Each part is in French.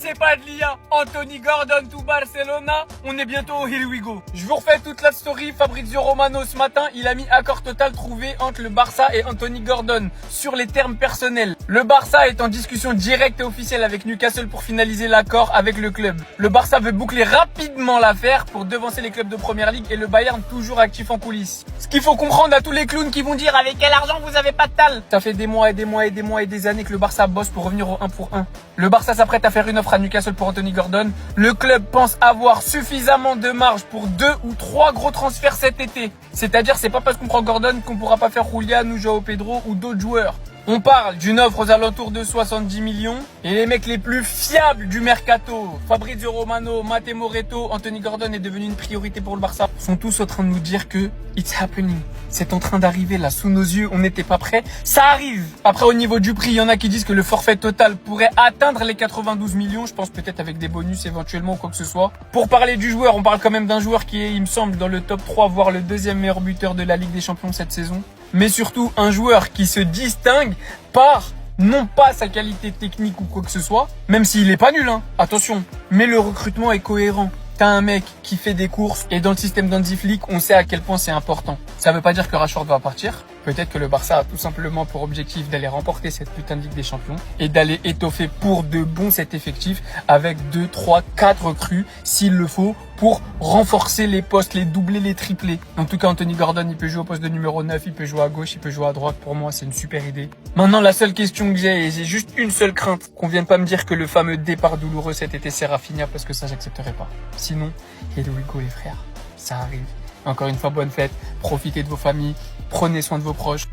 c'est pas de l'IA. Anthony Gordon to Barcelona. On est bientôt au Here We Go. Je vous refais toute la story. Fabrizio Romano ce matin, il a mis accord total trouvé entre le Barça et Anthony Gordon sur les termes personnels. Le Barça est en discussion directe et officielle avec Newcastle pour finaliser l'accord avec le club. Le Barça veut boucler rapidement l'affaire pour devancer les clubs de Première Ligue et le Bayern toujours actif en coulisses. Ce qu'il faut comprendre à tous les clowns qui vont dire avec quel argent vous avez pas de tal. Ça fait des mois et des mois et des mois et des années que le Barça bosse pour revenir au 1 pour 1. Le Barça s'apprête à faire une offre à Newcastle pour Anthony Gordon. Le club pense avoir suffisamment de marge pour 2 ou 3 gros transferts cet été. C'est-à-dire, c'est pas parce qu'on prend Gordon qu'on pourra pas faire Julian ou Joao Pedro ou d'autres joueurs. On parle d'une offre aux alentours de 70 millions. Et les mecs les plus fiables du mercato, Fabrizio Romano, Matteo Moretto, Anthony Gordon est devenu une priorité pour le Barça, sont tous en train de nous dire que it's happening. C'est en train d'arriver là, sous nos yeux, on n'était pas prêts. Ça arrive. Après, au niveau du prix, il y en a qui disent que le forfait total pourrait atteindre les 92 millions. Je pense peut-être avec des bonus éventuellement ou quoi que ce soit. Pour parler du joueur, on parle quand même d'un joueur qui est, il me semble, dans le top 3, voire le deuxième meilleur buteur de la Ligue des Champions cette saison. Mais surtout, un joueur qui se distingue par non pas sa qualité technique ou quoi que ce soit, même s'il est pas nul, hein, attention, mais le recrutement est cohérent. T'as un mec qui fait des courses et dans le système d'Hansi Flick, on sait à quel point c'est important. Ça veut pas dire que Rashford va partir. Peut-être que le Barça a tout simplement pour objectif d'aller remporter cette putain de Ligue des Champions et d'aller étoffer pour de bon cet effectif avec 2, 3, 4 recrues s'il le faut pour renforcer les postes, les doubler, les tripler. En tout cas, Anthony Gordon, il peut jouer au poste de numéro 9, il peut jouer à gauche, il peut jouer à droite. Pour moi, c'est une super idée. Maintenant, la seule question que j'ai, et j'ai juste une seule crainte, qu'on vienne pas me dire que le fameux départ douloureux cet été, c'est Rafinha, parce que ça, j'accepterai pas. Sinon, here we go les frères, ça arrive. Encore une fois, bonne fête, profitez de vos familles, prenez soin de vos proches.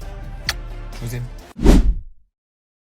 Je vous aime.